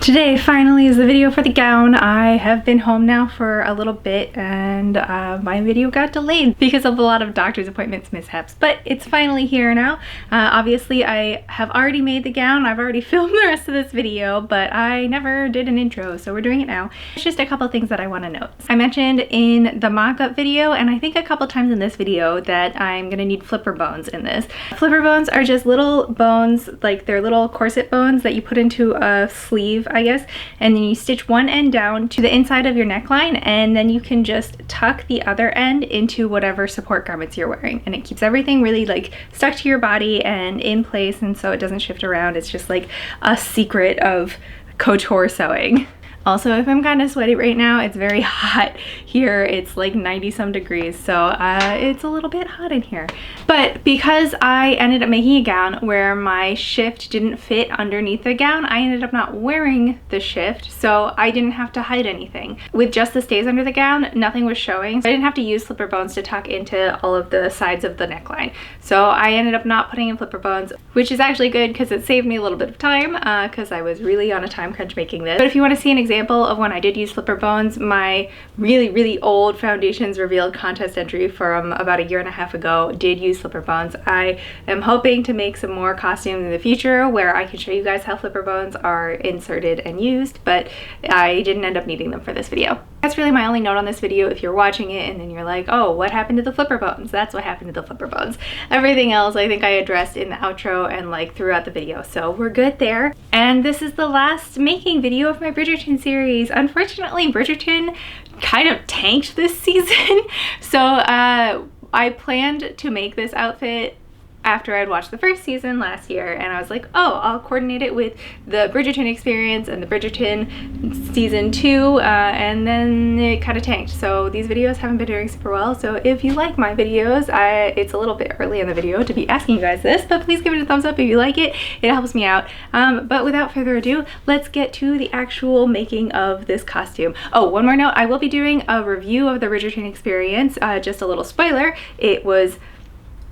Today finally is the video for the gown. I have been home now for a little bit and my video got delayed because of a lot of doctor's appointments mishaps, but it's finally here now. Obviously I have already made the gown. I've already filmed the rest of this video, but I never did an intro, so we're doing it now. It's just a couple things that I want to note. I mentioned in the mock-up video, and I think a couple times in this video, that I'm gonna need flipper bones in this. Flipper bones are just little bones, like they're little corset bones that you put into a sleeve, I guess, and then you stitch one end down to the inside of your neckline, and then you can just tuck the other end into whatever support garments you're wearing, and it keeps everything really like stuck to your body and in place, and so it doesn't shift around. It's just like a secret of couture sewing. Also, if I'm kind of sweaty right now, it's very hot here. It's like 90 some degrees, so it's a little bit hot in here. But because I ended up making a gown where my shift didn't fit underneath the gown, I ended up not wearing the shift, so I didn't have to hide anything. With just the stays under the gown, nothing was showing. So I didn't have to use flipper bones to tuck into all of the sides of the neckline. So I ended up not putting in flipper bones, which is actually good because it saved me a little bit of time because I was really on a time crunch making this. But if you want to see an example of when I did use flipper bones, my really old Foundations Revealed contest entry from about a year and a half ago did use flipper bones. I am hoping to make some more costumes in the future where I can show you guys how flipper bones are inserted and used, but I didn't end up needing them for this video. That's really my only note on this video. If you're watching it and then you're like, oh, what happened to the flipper bones? That's what happened to the flipper bones. Everything else I think I addressed in the outro and like throughout the video, so we're good there. And this is the last making video of my Bridgerton series. Unfortunately, Bridgerton kind of tanked this season, so I planned to make this outfit after I'd watched the first season last year, and I was like, oh, I'll coordinate it with the Bridgerton experience and the Bridgerton season 2, and then it kind of tanked. So these videos haven't been doing super well, so if you like my videos, it's a little bit early in the video to be asking you guys this, but please give it a thumbs up if you like it. It helps me out. But without further ado, let's get to the actual making of this costume. Oh, one more note, I will be doing a review of the Bridgerton experience. Just a little spoiler, it was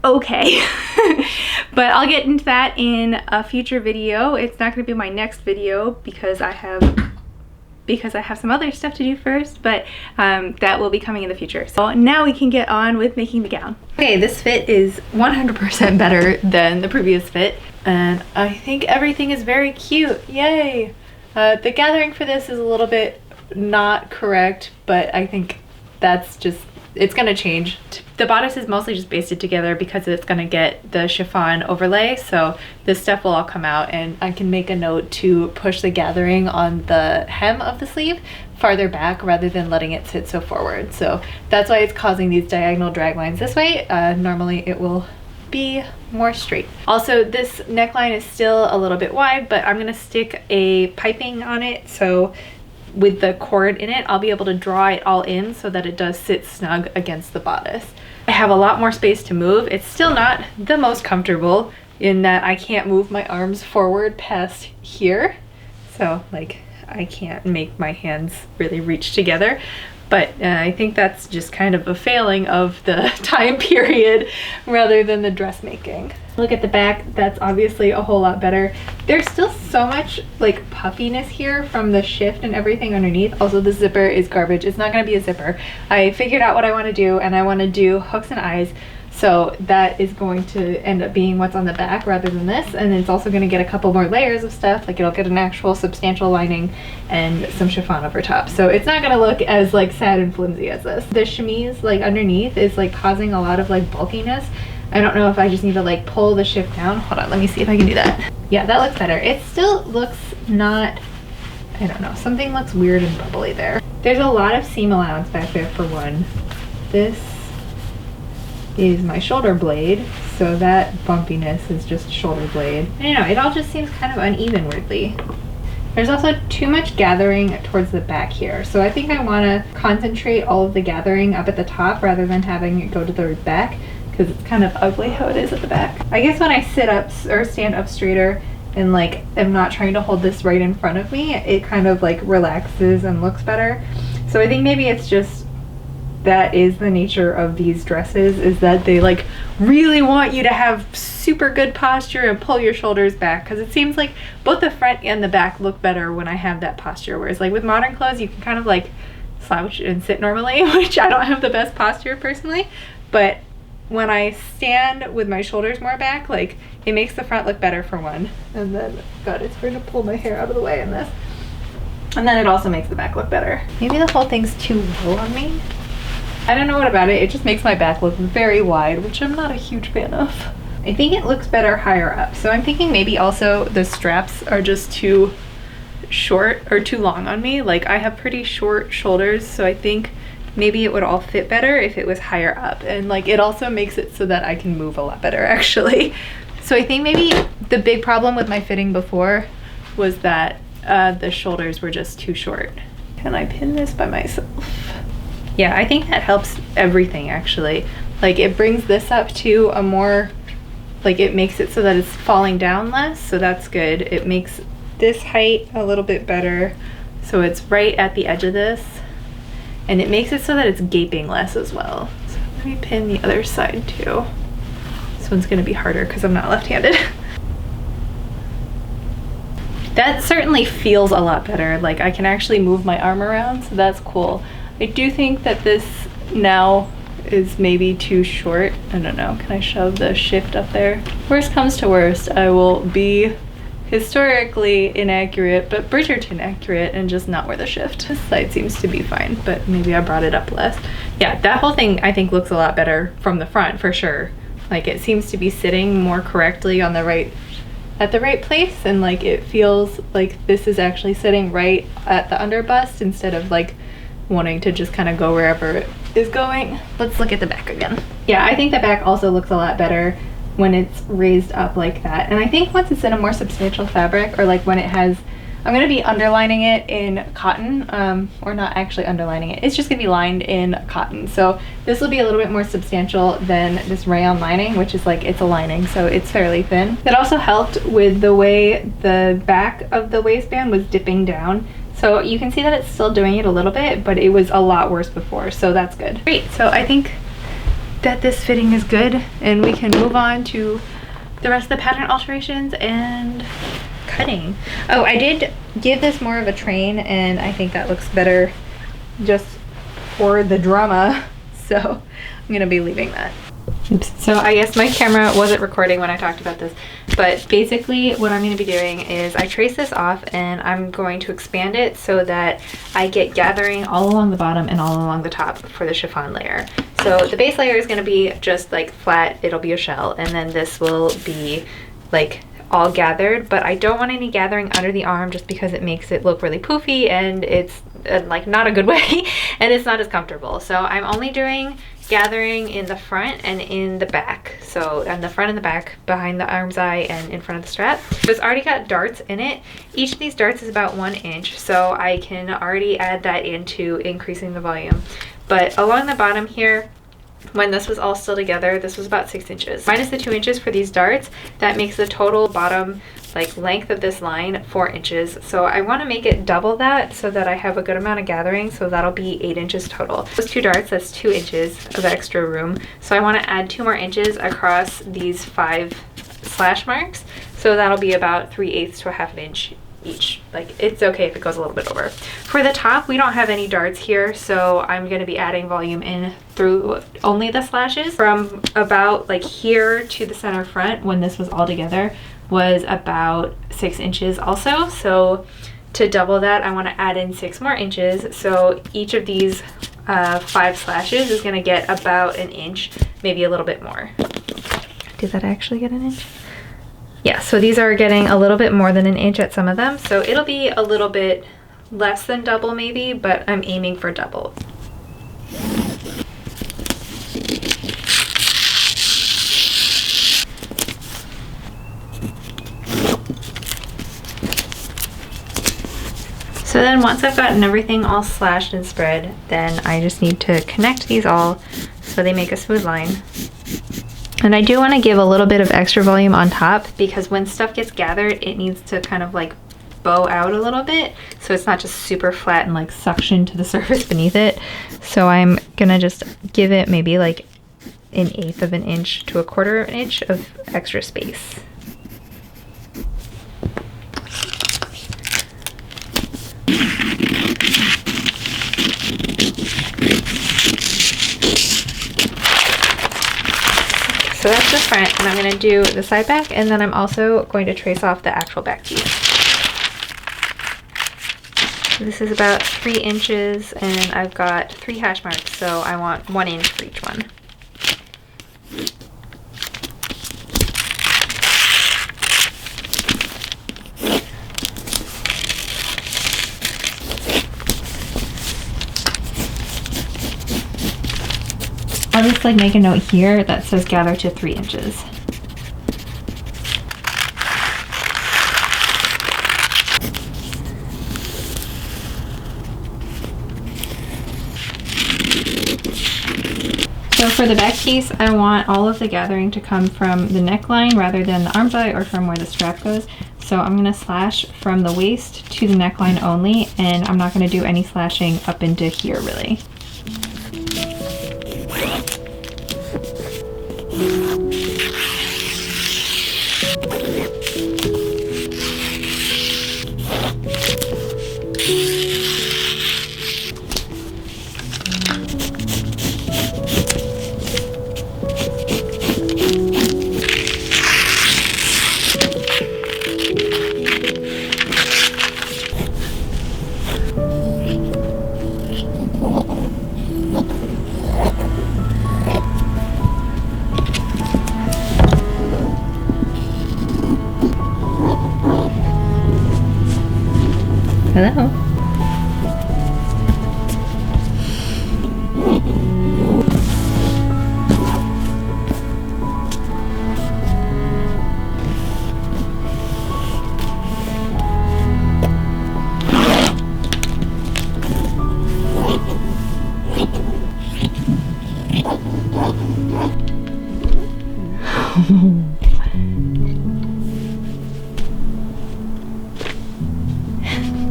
okay. But I'll get into that in a future video. It's not going to be my next video because I have some other stuff to do first, but that will be coming in the future. So now we can get on with making the gown. Okay, this fit is 100% better than the previous fit, and I think everything is very cute. Yay! The gathering for this is a little bit not correct, but I think that's just, it's gonna change. The bodice is mostly just basted together because it's gonna get the chiffon overlay, so this stuff will all come out, and I can make a note to push the gathering on the hem of the sleeve farther back rather than letting it sit so forward. So that's why it's causing these diagonal drag lines this way. Normally it will be more straight. Also, this neckline is still a little bit wide, but I'm gonna stick a piping on it, so with the cord in it, I'll be able to draw it all in so that it does sit snug against the bodice. I have a lot more space to move. It's still not the most comfortable in that I can't move my arms forward past here. So like I can't make my hands really reach together. But I think that's just kind of a failing of the time period rather than the dressmaking. Look at the back, that's obviously a whole lot better. There's still so much like puffiness here from the shift and everything underneath. Also, the zipper is garbage. It's not gonna be a zipper. I figured out what I wanna do, and I wanna do hooks and eyes. So that is going to end up being what's on the back rather than this, and it's also going to get a couple more layers of stuff, like it'll get an actual substantial lining and some chiffon over top. So it's not going to look as like sad and flimsy as this. The chemise like underneath is like causing a lot of like bulkiness. I don't know if I just need to like pull the shift down. Hold on, let me see if I can do that. Yeah, that looks better. It still looks not, I don't know, something looks weird and bubbly there. There's a lot of seam allowance back there for one. This is my shoulder blade, so that bumpiness is just shoulder blade. I don't know, it all just seems kind of uneven weirdly. There's also too much gathering towards the back here, so I think I want to concentrate all of the gathering up at the top rather than having it go to the back, because it's kind of ugly how it is at the back. I guess when I sit up or stand up straighter and like am not trying to hold this right in front of me, it kind of like relaxes and looks better. So I think maybe it's just that is the nature of these dresses, is that they like really want you to have super good posture and pull your shoulders back, because it seems like both the front and the back look better when I have that posture, whereas like with modern clothes you can kind of like slouch and sit normally, which I don't have the best posture personally, but when I stand with my shoulders more back, like it makes the front look better for one, and then God, it's hard to pull my hair out of the way in this, and then it also makes the back look better. Maybe the whole thing's too low on me. I don't know what about it, it just makes my back look very wide, which I'm not a huge fan of. I think it looks better higher up, so I'm thinking maybe also the straps are just too short or too long on me. Like I have pretty short shoulders, so I think maybe it would all fit better if it was higher up, and like it also makes it so that I can move a lot better actually. So I think maybe the big problem with my fitting before was that the shoulders were just too short. Can I pin this by myself? Yeah, I think that helps everything actually. Like it brings this up to a more, like it makes it so that it's falling down less, so that's good. It makes this height a little bit better, so it's right at the edge of this, and it makes it so that it's gaping less as well. So let me pin the other side too. This one's gonna be harder because I'm not left-handed. That certainly feels a lot better. Like I can actually move my arm around, so that's cool. I do think that this now is maybe too short. I don't know, can I shove the shift up there? Worst comes to worst, I will be historically inaccurate, but Bridgerton accurate, and just not wear the shift. This side seems to be fine, but maybe I brought it up less. Yeah, that whole thing I think looks a lot better from the front for sure. Like it seems to be sitting more correctly on the right, at the right place, and like it feels like this is actually sitting right at the under bust instead of like wanting to just kind of go wherever it is going. Let's look at the back again. Yeah, I think the back also looks a lot better when it's raised up like that, and I think once it's in a more substantial fabric, or like when it has, I'm going to be underlining it in cotton, or not actually underlining it, it's just going to be lined in cotton, so this will be a little bit more substantial than this rayon lining, which is like, it's a lining, so it's fairly thin. It also helped with the way the back of the waistband was dipping down, so you can see that it's still doing it a little bit, but it was a lot worse before, so that's good. Great, so I think that this fitting is good, and we can move on to the rest of the pattern alterations and cutting. Oh, I did give this more of a train, and I think that looks better just for the drama, so I'm gonna be leaving that. Oops. So I guess my camera wasn't recording when I talked about this, but basically what I'm going to be doing is I trace this off, and I'm going to expand it so that I get gathering all along the bottom and all along the top for the chiffon layer. So the base layer is going to be just like flat, it'll be a shell, and then this will be like all gathered, but I don't want any gathering under the arm just because it makes it look really poofy, and it's like not a good way, and it's not as comfortable. So I'm only doing gathering in the front and in the back. So on the front and the back, behind the arm's eye and in front of the strap. So it's already got darts in it. Each of these darts is about 1 inch, so I can already add that into increasing the volume. But along the bottom here, when this was all still together, this was about 6 inches. Minus the 2 inches for these darts, that makes the total bottom like length of this line 4 inches. So I want to make it double that so that I have a good amount of gathering, so that'll be 8 inches total. Those 2 darts, that's 2 inches of extra room. So I want to add 2 more inches across these 5 slash marks, so that'll be about 3/8 to a ½ inch each. Like it's okay if it goes a little bit over. For the top, we don't have any darts here, so I'm going to be adding volume in through only the slashes. From about like here to the center front, when this was all together, was about 6 inches also. So to double that, I want to add in 6 more inches. So each of these 5 slashes is going to get about 1 inch, maybe a little bit more. Did that actually get 1 inch? Yeah, so these are getting a little bit more than 1 inch at some of them. So it'll be a little bit less than double maybe, but I'm aiming for double. So then once I've gotten everything all slashed and spread, then I just need to connect these all so they make a smooth line. And I do want to give a little bit of extra volume on top, because when stuff gets gathered, it needs to kind of like bow out a little bit so it's not just super flat and like suction to the surface beneath it. So I'm gonna just give it maybe like 1/8 of an inch to 1/4 of an inch of extra space. So that's the front, and I'm going to do the side back, and then I'm also going to trace off the actual back piece. This is about 3 inches, and I've got 3 hash marks, so I want 1 inch for each one. I'll just like make a note here that says gather to 3 inches. So for the back piece, I want all of the gathering to come from the neckline rather than the armscye or from where the strap goes. So I'm going to slash from the waist to the neckline only, and I'm not going to do any slashing up into here really. Hello.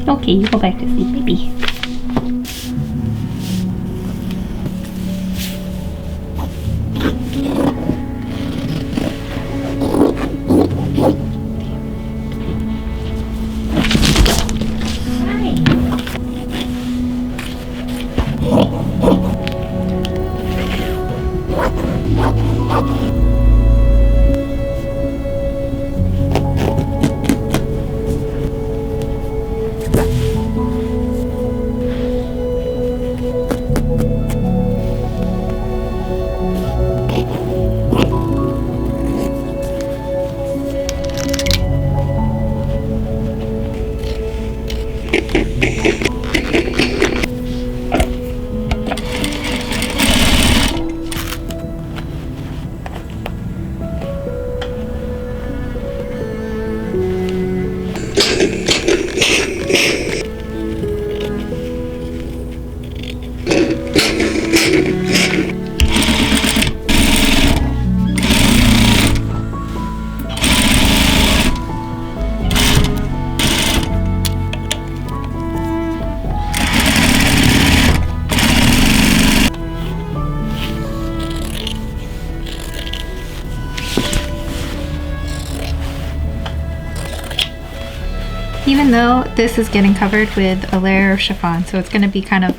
Okay, you go back to sleep, baby. Even though this is getting covered with a layer of chiffon, so it's going to be kind of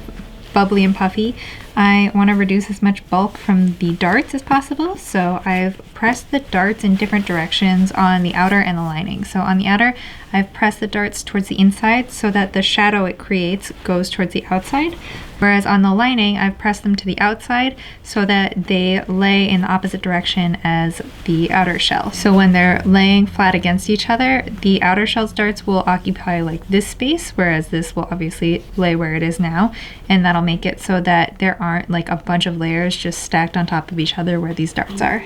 bubbly and puffy, I want to reduce as much bulk from the darts as possible. So I've pressed the darts in different directions on the outer and the lining. So on the outer, I've pressed the darts towards the inside so that the shadow it creates goes towards the outside. Whereas on the lining, I've pressed them to the outside so that they lay in the opposite direction as the outer shell. So when they're laying flat against each other, the outer shell's darts will occupy like this space, whereas this will obviously lay where it is now. And that'll make it so that there aren't like a bunch of layers just stacked on top of each other where these darts are.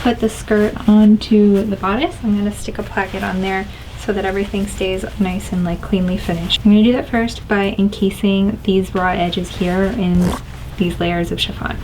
put the skirt onto the bodice, I'm going to stick a placket on there so that everything stays nice and like cleanly finished. I'm going to do that first by encasing these raw edges here in these layers of chiffon.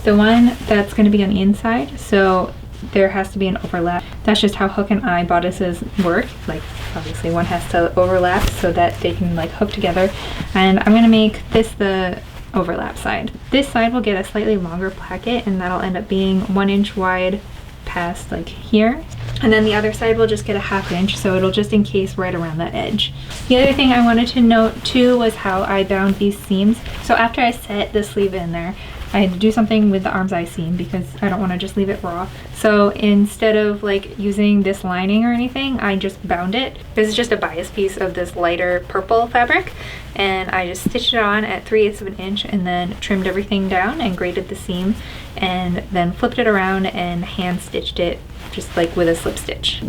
The one that's going to be on the inside, so there has to be an overlap. That's just how hook and eye bodices work. Like obviously one has to overlap so that they can like hook together. And I'm going to make this the overlap side. This side will get a slightly longer placket, and that'll end up being 1 inch wide past like here. And then the other side will just get a 1/2 inch, so it'll just encase right around that edge. The other thing I wanted to note too was how I bound these seams. So after I set the sleeve in there, I had to do something with the arm's eye seam because I don't want to just leave it raw. So instead of like using this lining or anything, I just bound it. This is just a bias piece of this lighter purple fabric, and I just stitched it on at 3/8 of an inch and then trimmed everything down and graded the seam, and then flipped it around and hand stitched it just like with a slip stitch.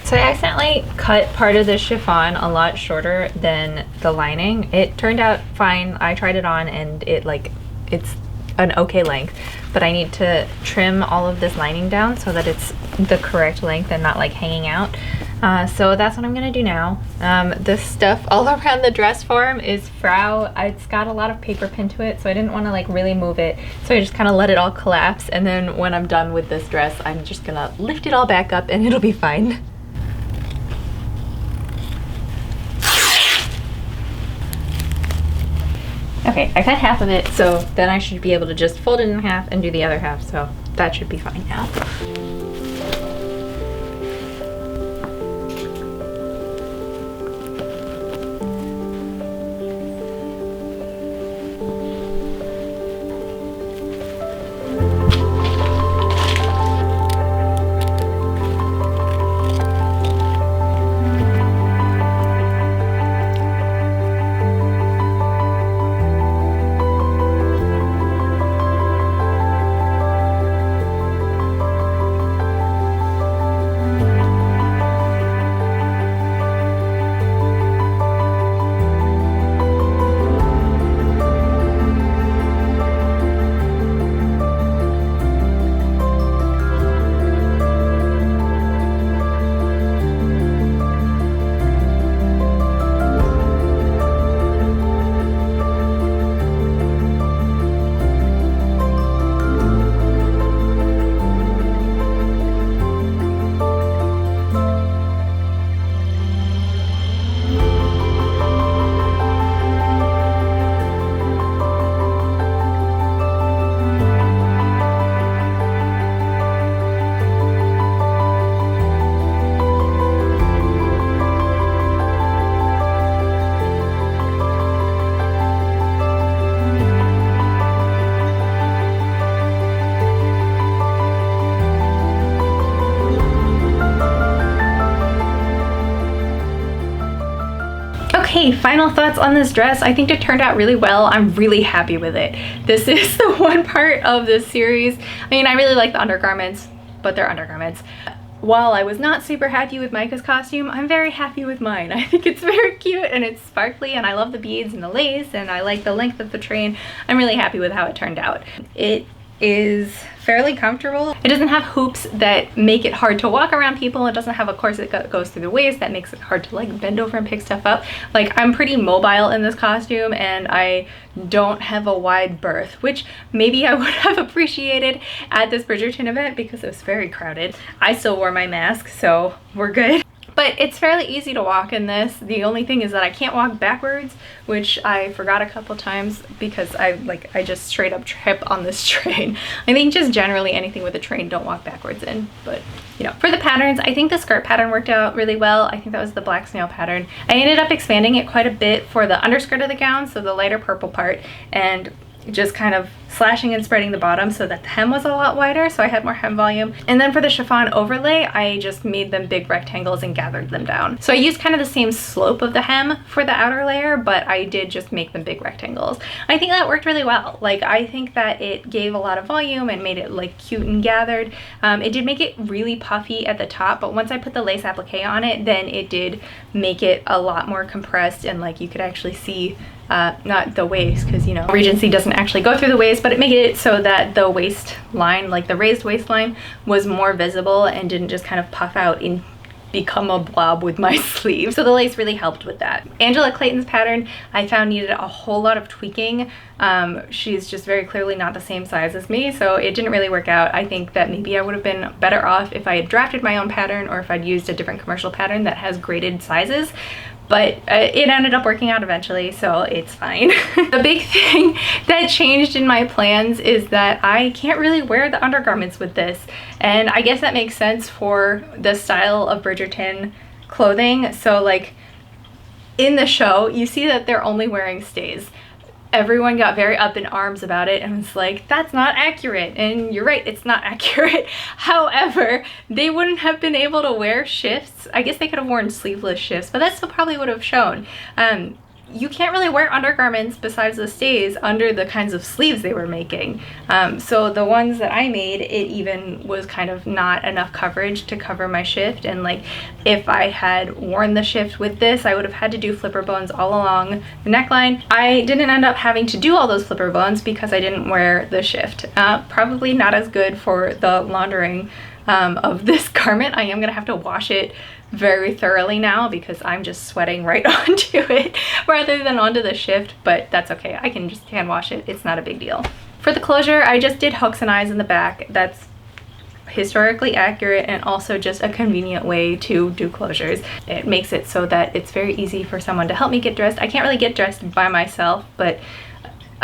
So I accidentally cut part of the chiffon a lot shorter than the lining. It turned out fine. I tried it on and it's an okay length, but I need to trim all of this lining down so that it's the correct length and not like hanging out. So that's what I'm gonna do now. This stuff all around the dress form is Frau. It's got a lot of paper pinned to it, so I didn't want to like really move it. So I just kind of let it all collapse, and then when I'm done with this dress, I'm just gonna lift it all back up and it'll be fine. Okay, I cut half of it, so then I should be able to just fold it in half and do the other half, so that should be fine now. Okay, final thoughts on this dress. I think it turned out really well. I'm really happy with it. This is the one part of this series. I mean, I really like the undergarments. but they're undergarments. While I was not super happy with Micah's costume, I'm very happy with mine. I think it's very cute and it's sparkly, and I love the beads and the lace, and I like the length of the train. I'm really happy with how it turned out. It is fairly comfortable. It doesn't have hoops that make it hard to walk around people. It doesn't have a corset that goes through the waist that makes it hard to like bend over and pick stuff up. Like, I'm pretty mobile in this costume, and I don't have a wide berth, which maybe I would have appreciated at this Bridgerton event because it was very crowded. I still wore my mask, so we're good. But it's fairly easy to walk in this. The only thing is that I can't walk backwards, which I forgot a couple times because I just straight up trip on this train. I think just generally anything with a train, don't walk backwards in. But you know, for the patterns, I think the skirt pattern worked out really well. I think that was the black snail pattern. I ended up expanding it quite a bit for the underskirt of the gown, so the lighter purple part, and just kind of slashing and spreading the bottom so that the hem was a lot wider, so I had more hem volume. And then for the chiffon overlay, I just made them big rectangles and gathered them down. So I used kind of the same slope of the hem for the outer layer, but I did just make them big rectangles. I think that worked really well. Like, I think that it gave a lot of volume and made it like cute and gathered. It did make it really puffy at the top, but once I put the lace applique on it, then it did make it a lot more compressed, and like you could actually see not the waist, because you know Regency doesn't actually go through the waist, but it made it so that the waistline, like the raised waistline, was more visible and didn't just kind of puff out and become a blob with my sleeve. So the lace really helped with that. Angela Clayton's pattern I found needed a whole lot of tweaking. She's just very clearly not the same size as me, so it didn't really work out. I think that maybe I would have been better off if I had drafted my own pattern, or if I'd used a different commercial pattern that has graded sizes. But it ended up working out eventually, so it's fine. The big thing that changed in my plans is that I can't really wear the undergarments with this. And I guess that makes sense for the style of Bridgerton clothing. So like in the show, you see that they're only wearing stays. Everyone got very up in arms about it and was like, that's not accurate. And you're right, it's not accurate. However, they wouldn't have been able to wear shifts. I guess they could have worn sleeveless shifts, but that still probably would have shown. You can't really wear undergarments besides the stays under the kinds of sleeves they were making. So the ones that I made, it even was kind of not enough coverage to cover my shift. And like, if I had worn the shift with this, I would have had to do flipper bones all along the neckline. I didn't end up having to do all those flipper bones because I didn't wear the shift. Probably not as good for the laundering of this garment. I am gonna have to wash it very thoroughly now because I'm just sweating right onto it rather than onto the shift, but that's okay. I can just hand wash it. It's not a big deal. For the closure, I just did hooks and eyes in the back. That's historically accurate and also just a convenient way to do closures. It makes it so that it's very easy for someone to help me get dressed. I can't really get dressed by myself, but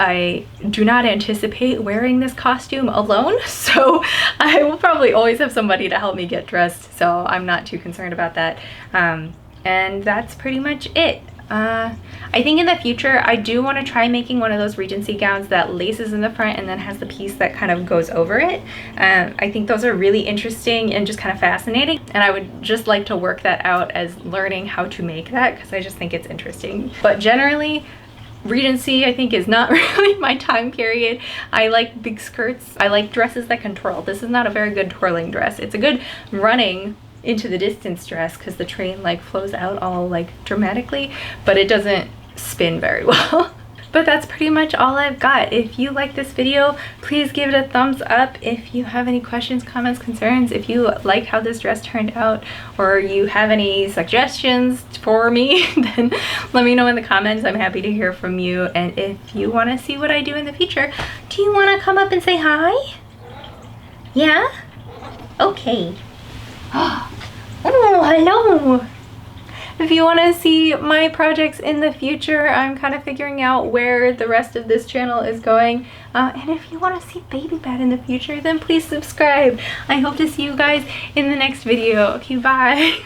I do not anticipate wearing this costume alone, so I will probably always have somebody to help me get dressed, so I'm not too concerned about that. And that's pretty much it. I think in the future I do want to try making one of those Regency gowns that laces in the front and then has the piece that kind of goes over it. I think those are really interesting and just kind of fascinating, and I would just like to work that out as learning how to make that because I just think it's interesting. But generally, Regency I think is not really my time period. I like big skirts. I like dresses that can twirl. This is not a very good twirling dress. It's a good running into the distance dress because the train like flows out all like dramatically, but it doesn't spin very well. But that's pretty much all I've got. If you like this video, please give it a thumbs up. If you have any questions, comments, concerns, if you like how this dress turned out, or you have any suggestions for me, then let me know in the comments. I'm happy to hear from you. And if you want to see what I do in the future, do you want to come up and say hi? Yeah? Okay. Oh, hello. If you want to see my projects in the future, I'm kind of figuring out where the rest of this channel is going. And if you want to see Baby Bad in the future, then please subscribe. I hope to see you guys in the next video. Okay, bye.